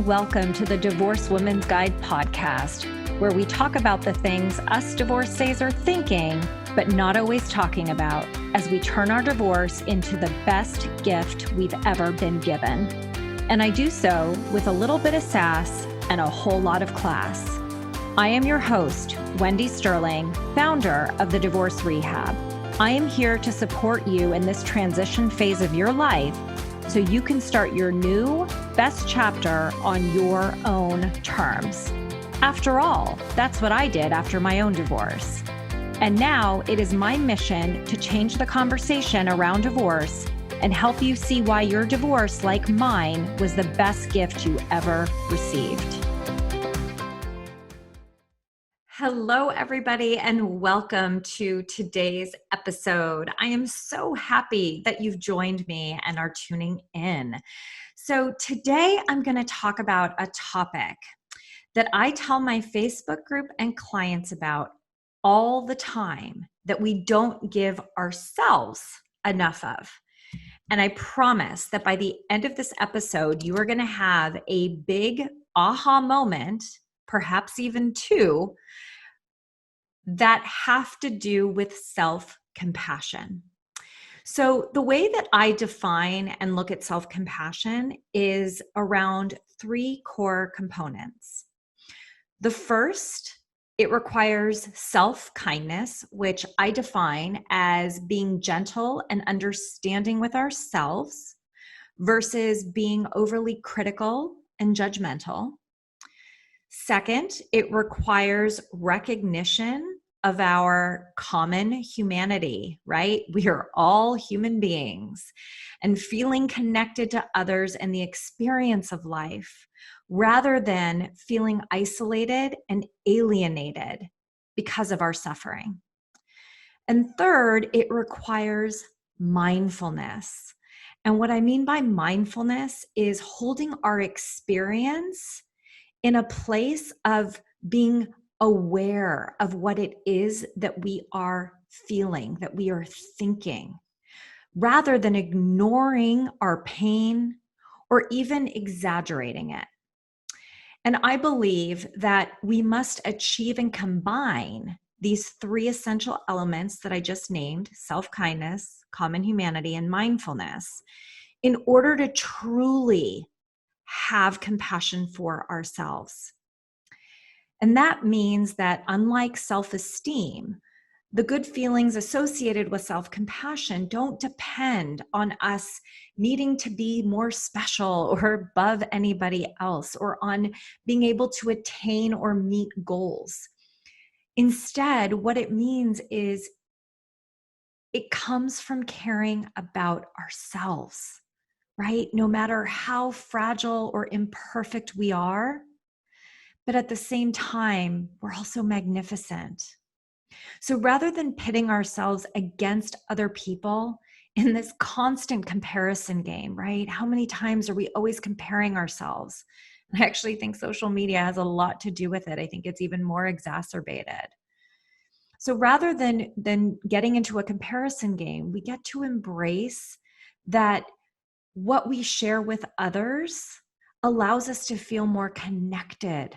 and welcome to the Divorced Women's Guide podcast, where we talk about the things us divorcees are thinking, but not always talking about, as we turn our divorce into the best gift we've ever been given. And I do so with a little bit of sass and a whole lot of class. I am your host, Wendy Sterling, founder of the Divorce Rehab. I am here to support you in this transition phase of your life so you can start your new best chapter on your own terms. After all, that's what I did after my own divorce. And now it is my mission to change the conversation around divorce and help you see why your divorce, like mine, was the best gift you ever received. Hello, everybody, and welcome to today's episode. I am so happy that you've joined me and are tuning in. So today I'm going to talk about a topic that I tell my Facebook group and clients about all the time that we don't give ourselves enough of. And I promise that by the end of this episode, you are going to have a big aha moment, perhaps even two, that have to do with self-compassion. So the way that I define and look at self-compassion is around three core components. The first, it requires self-kindness, which I define as being gentle and understanding with ourselves versus being overly critical and judgmental. Second, it requires recognition of our common humanity, right? We are all human beings, and feeling connected to others and the experience of life rather than feeling isolated and alienated because of our suffering. And third, it requires mindfulness. And what I mean by mindfulness is holding our experience in a place of being aware of what it is that we are feeling, that we are thinking, rather than ignoring our pain or even exaggerating it. And I believe that we must achieve and combine these three essential elements that I just named: self-kindness, common humanity, and mindfulness, in order to truly have compassion for ourselves. And that means that, unlike self-esteem, the good feelings associated with self-compassion don't depend on us needing to be more special or above anybody else, or on being able to attain or meet goals. Instead, what it means is it comes from caring about ourselves. Right? No matter how fragile or imperfect we are, but at the same time, we're also magnificent. So rather than pitting ourselves against other people in this constant comparison game, right? How many times are we always comparing ourselves? I actually think social media has a lot to do with it. I think it's even more exacerbated. So rather than getting into a comparison game, we get to embrace that what we share with others allows us to feel more connected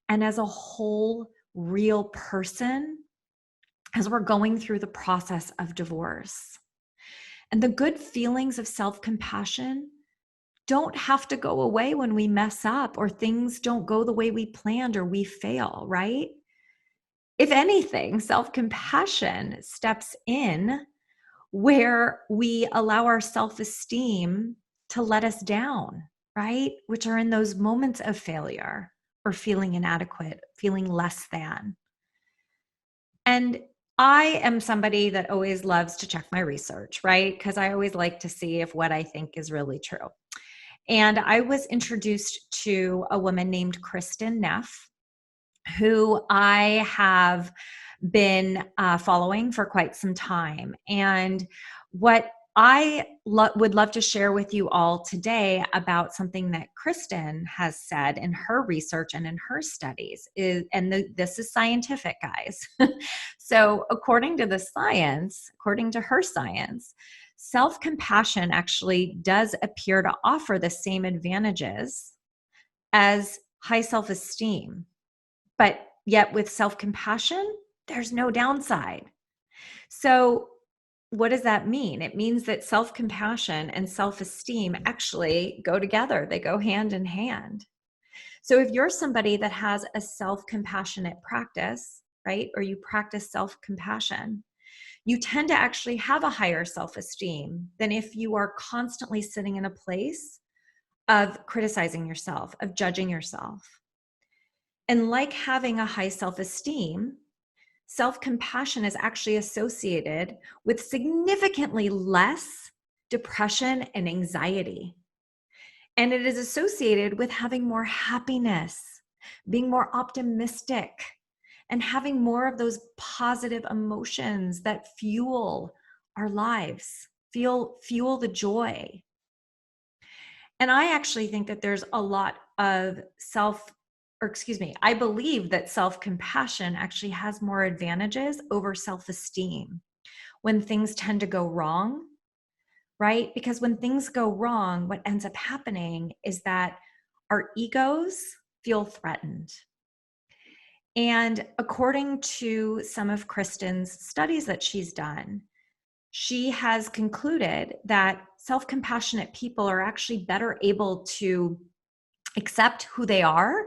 and as a whole real person as we're going through the process of divorce. And the good feelings of self-compassion don't have to go away when we mess up or things don't go the way we planned or we fail, right? If anything, self-compassion steps in where we allow our self-esteem to let us down, right? Which are in those moments of failure or feeling inadequate, feeling less than. And I am somebody that always loves to check my research, right? Because I always like to see if what I think is really true. And I was introduced to a woman named Kristin Neff, who I have been following for quite some time. And what I would love to share with you all today about something that Kristin has said in her research and in her studies is, this is scientific, guys. So according to the science, according to her science, self-compassion actually does appear to offer the same advantages as high self-esteem. But yet with self-compassion, there's no downside. So what does that mean? It means that self-compassion and self-esteem actually go together. They go hand in hand. So if you're somebody that has a self-compassionate practice, right, or you practice self-compassion, you tend to actually have a higher self-esteem than if you are constantly sitting in a place of criticizing yourself, of judging yourself. And like having a high self-esteem, self-compassion is actually associated with significantly less depression and anxiety. And it is associated with having more happiness, being more optimistic, and having more of those positive emotions that fuel our lives, fuel the joy. And I actually think that there's a lot of I believe that self-compassion actually has more advantages over self-esteem when things tend to go wrong, right? Because when things go wrong, what ends up happening is that our egos feel threatened. And according to some of Kristen's studies that she's done, she has concluded that self-compassionate people are actually better able to accept who they are,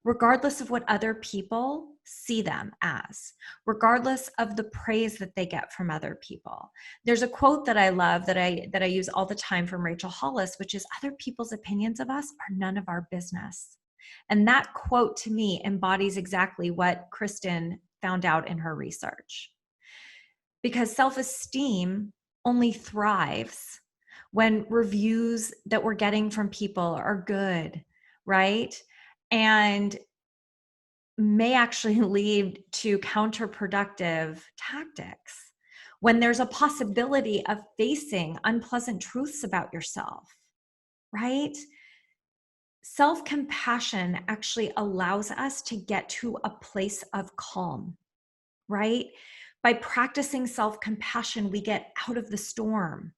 regardless of what other people see them as, regardless of the praise that they get from other people. There's a quote that I love that I use all the time from Rachel Hollis, which is, other people's opinions of us are none of our business. And that quote to me embodies exactly what Kristen found out in her research. Because self-esteem only thrives when reviews that we're getting from people are good, right? And may actually lead to counterproductive tactics when there's a possibility of facing unpleasant truths about yourself, right? Self-compassion actually allows us to get to a place of calm, right? By practicing self-compassion, we get out of the storm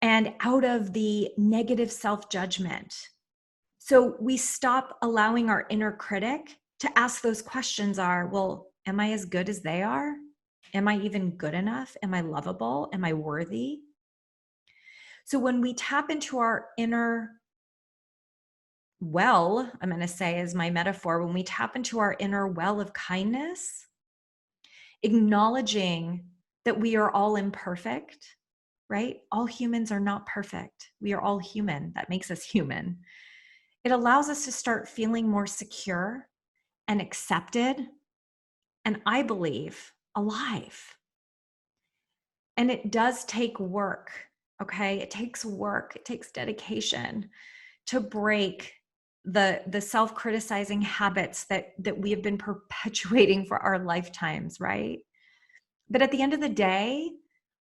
and out of the negative self-judgment. So we stop allowing our inner critic to ask those questions well, am I as good as they are? Am I even good enough? Am I lovable? Am I worthy? So when we tap into our inner well, I'm going to say as my metaphor, when we tap into our inner well of kindness, acknowledging that we are all imperfect, right? All humans are not perfect. We are all human. That makes us human. It allows us to start feeling more secure and accepted, and I believe alive. And it does take work, okay? It takes work, it takes dedication to break the self-criticizing habits that we have been perpetuating for our lifetimes, right? But at the end of the day,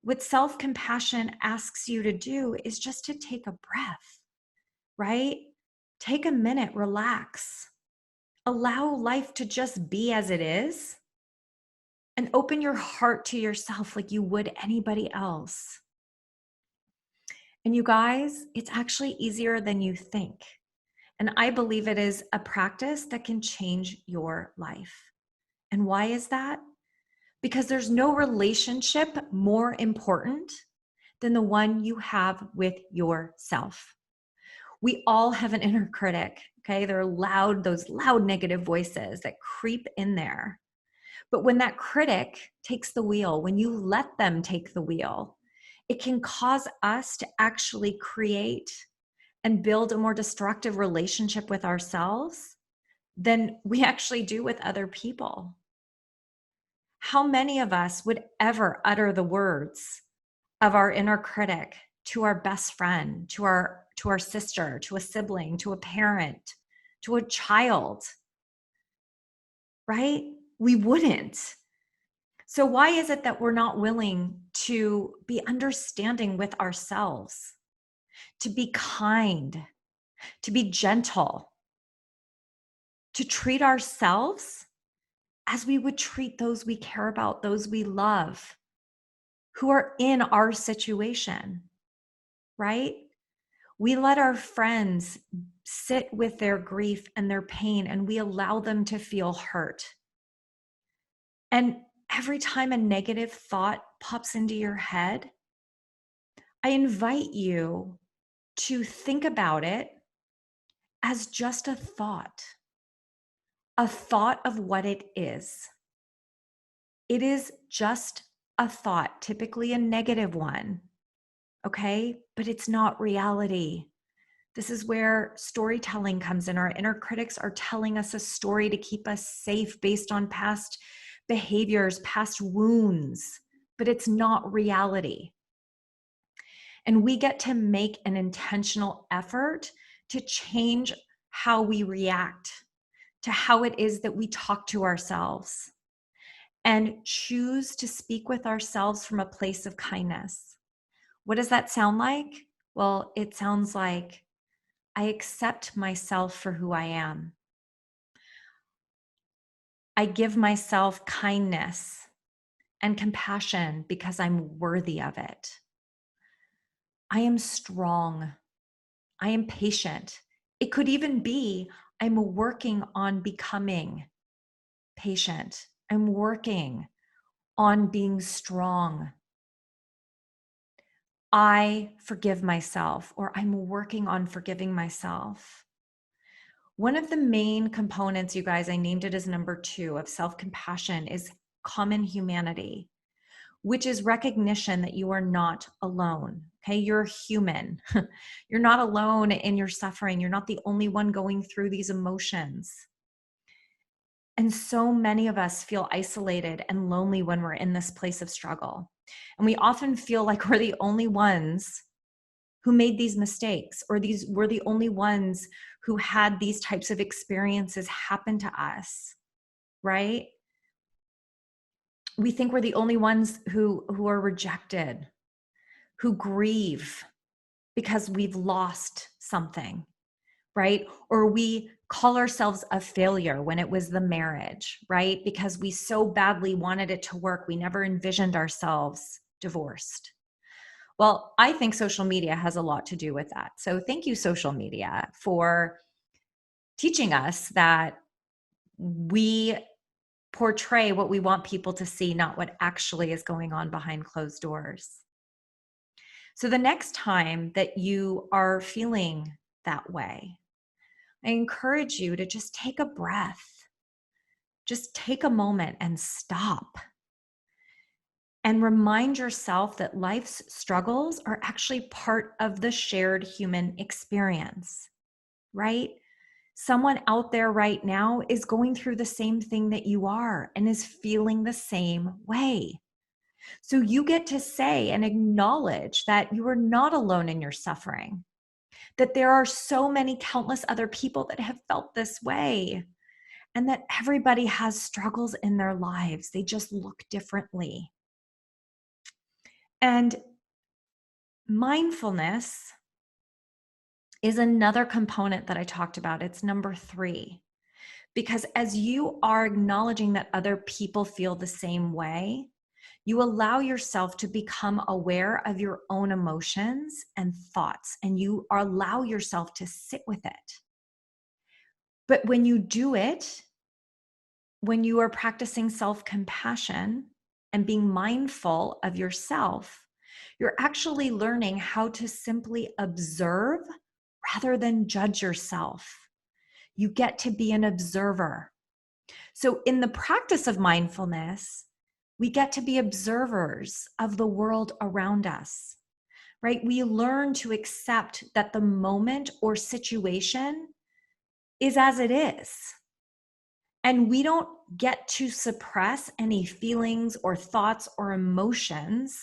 what self-compassion asks you to do is just to take a breath, right? Take a minute, relax. Allow life to just be as it is, and open your heart to yourself like you would anybody else. And you guys, it's actually easier than you think. And I believe it is a practice that can change your life. And why is that? Because there's no relationship more important than the one you have with yourself. We all have an inner critic, okay? They're loud, those loud negative voices that creep in there. But when that critic takes the wheel, when you let them take the wheel, it can cause us to actually create and build a more destructive relationship with ourselves than we actually do with other people. How many of us would ever utter the words of our inner critic to our best friend, to our sister, to a sibling, to a parent, to a child, right? We wouldn't. So why is it that we're not willing to be understanding with ourselves, to be kind, to be gentle, to treat ourselves as we would treat those we care about, those we love, who are in our situation, right? We let our friends sit with their grief and their pain, and we allow them to feel hurt. And every time a negative thought pops into your head, I invite you to think about it as just a thought of what it is. It is just a thought, typically a negative one, okay? But it's not reality. This is where storytelling comes in. Our inner critics are telling us a story to keep us safe based on past behaviors, past wounds, but it's not reality. And we get to make an intentional effort to change how we react to how it is that we talk to ourselves and choose to speak with ourselves from a place of kindness. What does that sound like? Well, it sounds like I accept myself for who I am. I give myself kindness and compassion because I'm worthy of it. I am strong. I am patient. It could even be I'm working on becoming patient. I'm working on being strong. I forgive myself, or I'm working on forgiving myself. One of the main components, you guys, I named it as number 2 of self-compassion, is common humanity, which is recognition that you are not alone. Okay, you're human. You're not alone in your suffering. You're not the only one going through these emotions. And so many of us feel isolated and lonely when we're in this place of struggle. And we often feel like we're the only ones who made these mistakes, or we're the only ones who had these types of experiences happen to us, right? We think we're the only ones who are rejected, who grieve because we've lost something, right? Or we call ourselves a failure when it was the marriage, right? Because we so badly wanted it to work. We never envisioned ourselves divorced. Well, I think social media has a lot to do with that. So thank you, social media, for teaching us that we portray what we want people to see, not what actually is going on behind closed doors. So the next time that you are feeling that way, I encourage you to just take a breath. Just take a moment and stop. And remind yourself that life's struggles are actually part of the shared human experience, right? Someone out there right now is going through the same thing that you are and is feeling the same way. So you get to say and acknowledge that you are not alone in your suffering, that there are so many countless other people that have felt this way, and that everybody has struggles in their lives. They just look differently. And mindfulness is another component that I talked about. It's number 3. Because as you are acknowledging that other people feel the same way, you allow yourself to become aware of your own emotions and thoughts, and you allow yourself to sit with it. But when you do it, when you are practicing self-compassion and being mindful of yourself, you're actually learning how to simply observe rather than judge yourself. You get to be an observer. So in the practice of mindfulness, we get to be observers of the world around us, right? We learn to accept that the moment or situation is as it is. And we don't get to suppress any feelings or thoughts or emotions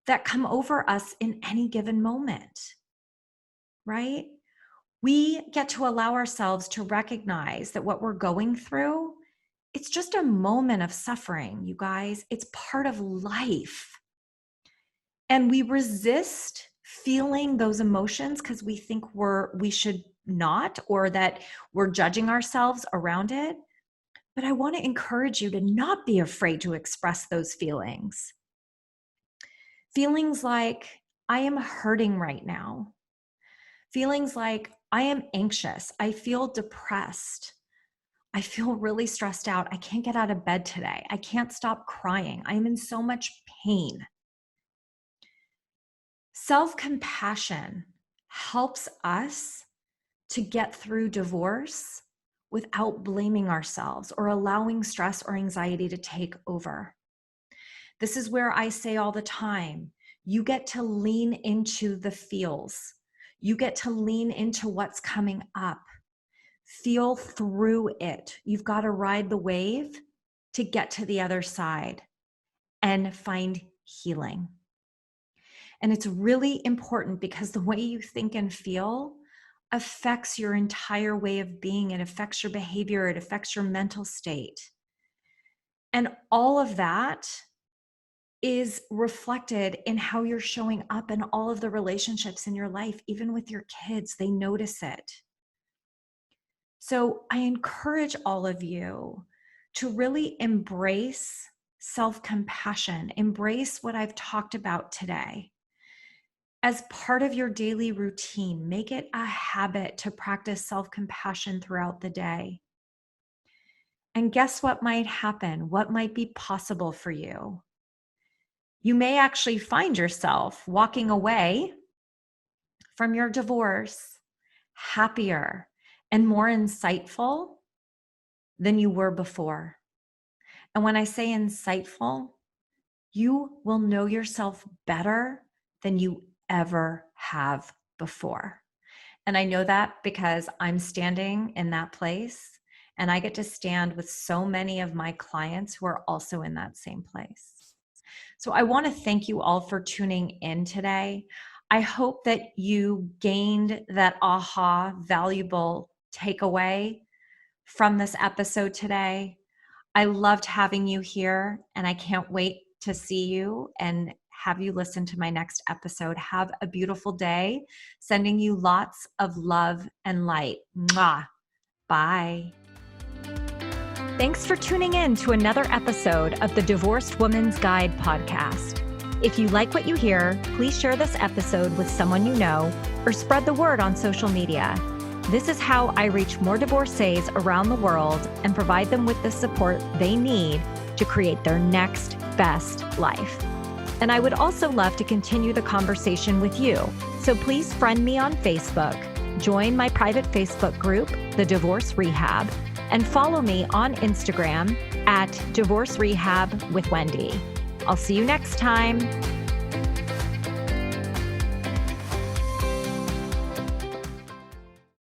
that come over us in any given moment, right? We get to allow ourselves to recognize that what we're going through, it's just a moment of suffering, you guys. It's part of life. And we resist feeling those emotions because we think we should not, or that we're judging ourselves around it. But I want to encourage you to not be afraid to express those feelings. Feelings like, I am hurting right now. Feelings like, I am anxious, I feel depressed, I feel really stressed out, I can't get out of bed today, I can't stop crying, I am in so much pain. Self-compassion helps us to get through divorce without blaming ourselves or allowing stress or anxiety to take over. This is where I say all the time, you get to lean into the feels. You get to lean into what's coming up. Feel through it. You've got to ride the wave to get to the other side and find healing. And it's really important because the way you think and feel affects your entire way of being. It affects your behavior. It affects your mental state. And all of that is reflected in how you're showing up in all of the relationships in your life, even with your kids. They notice it. So I encourage all of you to really embrace self-compassion, embrace what I've talked about today. As part of your daily routine, make it a habit to practice self-compassion throughout the day. And guess what might happen? What might be possible for you? You may actually find yourself walking away from your divorce happier and more insightful than you were before. And when I say insightful, you will know yourself better than you ever have before. And I know that because I'm standing in that place, and I get to stand with so many of my clients who are also in that same place. So I want to thank you all for tuning in today. I hope that you gained that aha, valuable takeaway from this episode today. I loved having you here, and I can't wait to see you and have you listen to my next episode. Have a beautiful day. Sending you lots of love and light. Mwah. Bye. Thanks for tuning in to another episode of the Divorced Woman's Guide podcast. If you like what you hear, please share this episode with someone you know or spread the word on social media. This is how I reach more divorcees around the world and provide them with the support they need to create their next best life. And I would also love to continue the conversation with you. So please friend me on Facebook, join my private Facebook group, The Divorce Rehab, and follow me on Instagram at Divorce Rehab with Wendy. I'll see you next time.